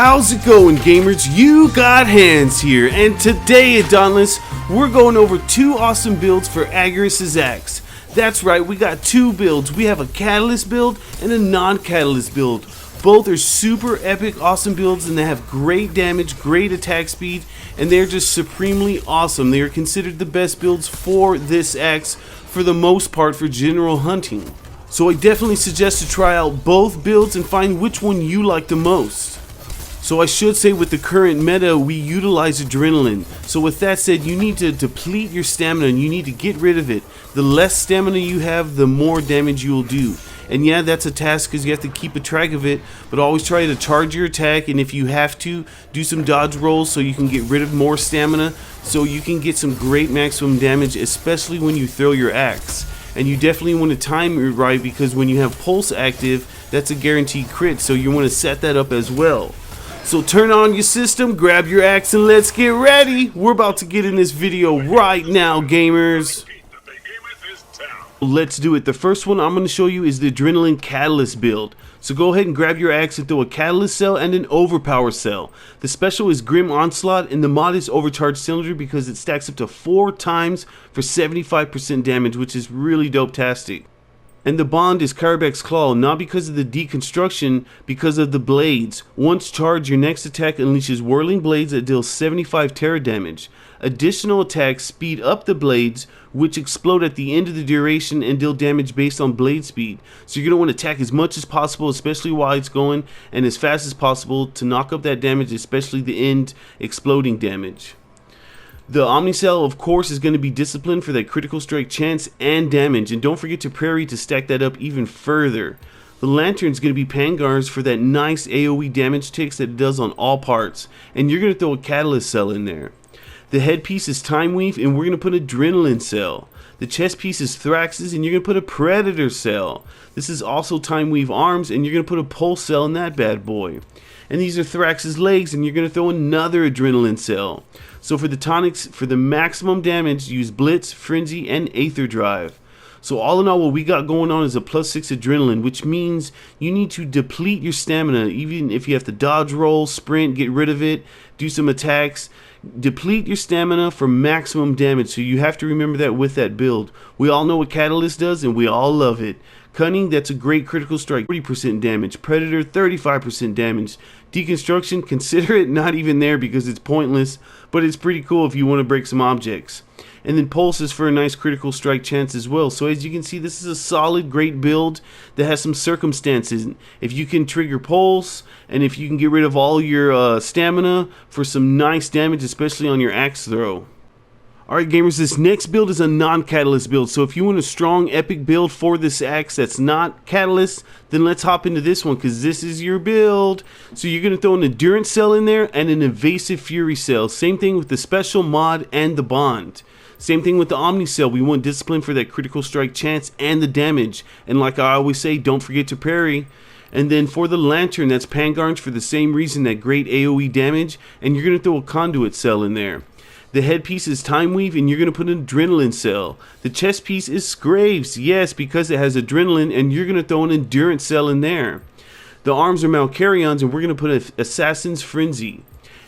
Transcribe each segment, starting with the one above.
How's it going, gamers? You got hands here, and today at Dauntless, we're going over two awesome builds for Agarus Axe. That's right, we got two builds. We have a catalyst build and a non-catalyst build. Both are super epic, awesome builds, and they have great damage, great attack speed, and they're just supremely awesome. They are considered the best builds for this axe for the most part for general hunting. So I definitely suggest to try out both builds and find which one you like the most. So I should say, with the current meta, we utilize adrenaline. So with that said, you need to deplete your stamina and you need to get rid of it. The less stamina you have, the more damage you will do. And yeah, that's a task because you have to keep a track of it, but always try to charge your attack, and if you have to, do some dodge rolls so you can get rid of more stamina so you can get some great maximum damage, especially when you throw your axe. And you definitely want to time it right, because when you have pulse active, that's a guaranteed crit, so you want to set that up as well. So turn on your system, grab your axe, and let's get ready. We're about to get in this video right now, gamers. Let's do it. The first one I'm going to show you is the Adrenaline Catalyst build. So go ahead and grab your axe and throw a Catalyst cell and an Overpower cell. The special is Grim Onslaught, and the mod is Overcharged Cylinder because it stacks up to 4 times for 75% damage, which is really dope-tastic. And the bond is Karabek's Claw, not because of the deconstruction, because of the blades. Once charged, your next attack unleashes whirling blades that deal 75 terror damage. Additional attacks speed up the blades, which explode at the end of the duration and deal damage based on blade speed. So you're going to want to attack as much as possible, especially while it's going, and as fast as possible to knock up that damage, especially the end exploding damage. The Omnicell, of course, is going to be disciplined for that critical strike chance and damage, and don't forget to Prairie to stack that up even further. The Lantern is going to be Pangar's for that nice AoE damage ticks that it does on all parts, and you're going to throw a Catalyst cell in there. The headpiece is Time Weave, and we're going to put Adrenaline cell. The chest piece is Thrax's, and you're going to put a Predator cell. This is also Time Weave arms, and you're going to put a Pulse cell in that bad boy. And these are Thrax's legs, and you're going to throw another Adrenaline cell. So for the tonics, for the maximum damage, use Blitz, Frenzy, and Aether Drive. So all in all, what we got going on is a +6 adrenaline, which means you need to deplete your stamina, even if you have to dodge roll, sprint, get rid of it, do some attacks. Deplete your stamina for maximum damage, so you have to remember that with that build. We all know what Catalyst does, and we all love it. Cunning, that's a great critical strike, 40% damage. Predator, 35% damage. Deconstruction, consider it not even there because it's pointless, but it's pretty cool if you want to break some objects. And then Pulse is for a nice critical strike chance as well. So as you can see, this is a solid, great build that has some circumstances. If you can trigger Pulse, and if you can get rid of all your stamina for some nice damage, especially on your axe throw. Alright gamers, this next build is a non-catalyst build, so if you want a strong epic build for this axe that's not catalyst, then let's hop into this one, because this is your build. So you're going to throw an Endurance cell in there and an Evasive Fury cell. Same thing with the special mod and the bond. Same thing with the Omni cell. We want discipline for that critical strike chance and the damage. And like I always say, don't forget to parry. And then for the Lantern, that's Pangar's for the same reason, that great AoE damage, and you're going to throw a Conduit cell in there. The headpiece is Time Weave, and you're going to put an Adrenaline cell. The chest piece is Scraves, yes, because it has Adrenaline, and you're going to throw an Endurance cell in there. The arms are Malcarion's, and we're going to put an Assassin's Frenzy.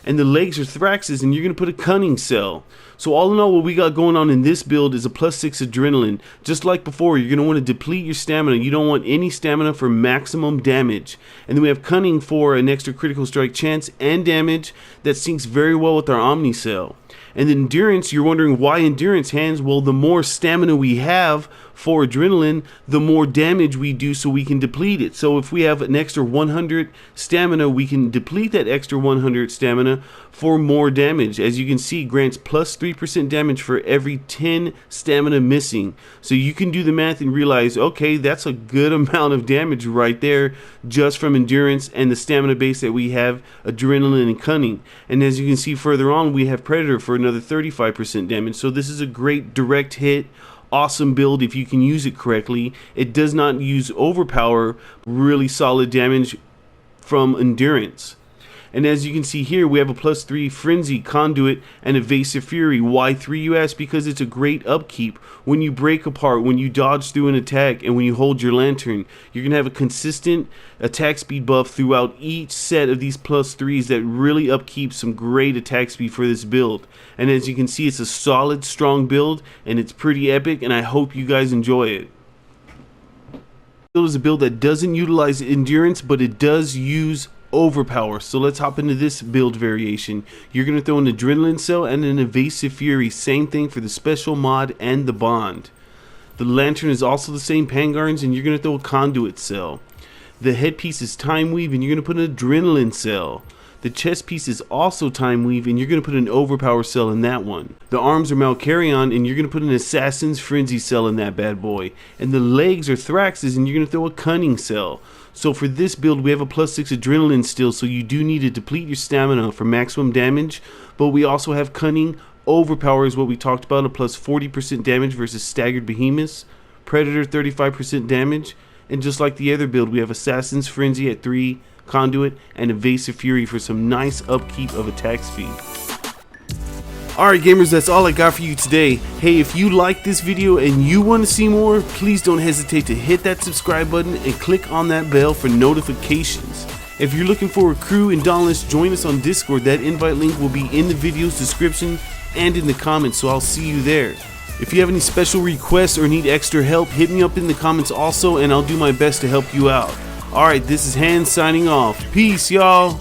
And the legs are Thrax's, and you're going to put a Cunning cell. So all in all, what we got going on in this build is a +6 adrenaline. Just like before, you're going to want to deplete your stamina. You don't want any stamina for maximum damage. And then we have Cunning for an extra critical strike chance and damage that syncs very well with our Omni cell. And then Endurance, you're wondering why Endurance hands? Well, the more stamina we have for adrenaline, the more damage we do, so we can deplete it. So if we have an extra 100 stamina, we can deplete that extra 100 stamina for more damage. As you can see, grants +3% damage for every 10 stamina missing. So you can do the math and realize, okay, that's a good amount of damage right there just from Endurance and the stamina base that we have, adrenaline and Cunning. And as you can see further on, we have Predator for another 35% damage. So this is a great direct hit, awesome build if you can use it correctly. It does not use Overpower, really solid damage from Endurance. And as you can see here, we have a +3 Frenzy, Conduit, and Evasive Fury. Why 3, you ask? Because it's a great upkeep. When you break apart, when you dodge through an attack, and when you hold your lantern, you're going to have a consistent attack speed buff throughout each set of these +3s that really upkeep some great attack speed for this build. And as you can see, it's a solid, strong build, and it's pretty epic, and I hope you guys enjoy it. Build is a build that doesn't utilize endurance, but it does use Overpower. So let's hop into this build variation. You're going to throw an Adrenaline Cell and an Evasive Fury. Same thing for the special mod and the bond. The lantern is also the same Pangarns, and you're going to throw a Conduit Cell. The headpiece is Time Weave, and you're going to put an Adrenaline Cell. The chest piece is also Time Weave, and you're going to put an Overpower Cell in that one. The arms are Malcarrion, and you're going to put an Assassin's Frenzy Cell in that bad boy. And the legs are Thrax's, and you're going to throw a Cunning Cell. So for this build, we have a +6 Adrenaline still, so you do need to deplete your stamina for maximum damage. But we also have Cunning. Overpower is what we talked about, a +40% damage versus Staggered Behemoths. Predator 35% damage. And just like the other build, we have Assassin's Frenzy at 3, Conduit, and Evasive Fury for some nice upkeep of attack speed. Alright gamers, that's all I got for you today. Hey, if you like this video and you want to see more, please don't hesitate to hit that subscribe button and click on that bell for notifications. If you're looking for a crew in Dauntless, join us on Discord. That invite link will be in the video's description and in the comments, so I'll see you there. If you have any special requests or need extra help, hit me up in the comments also, and I'll do my best to help you out. Alright, this is Hans signing off. Peace, y'all.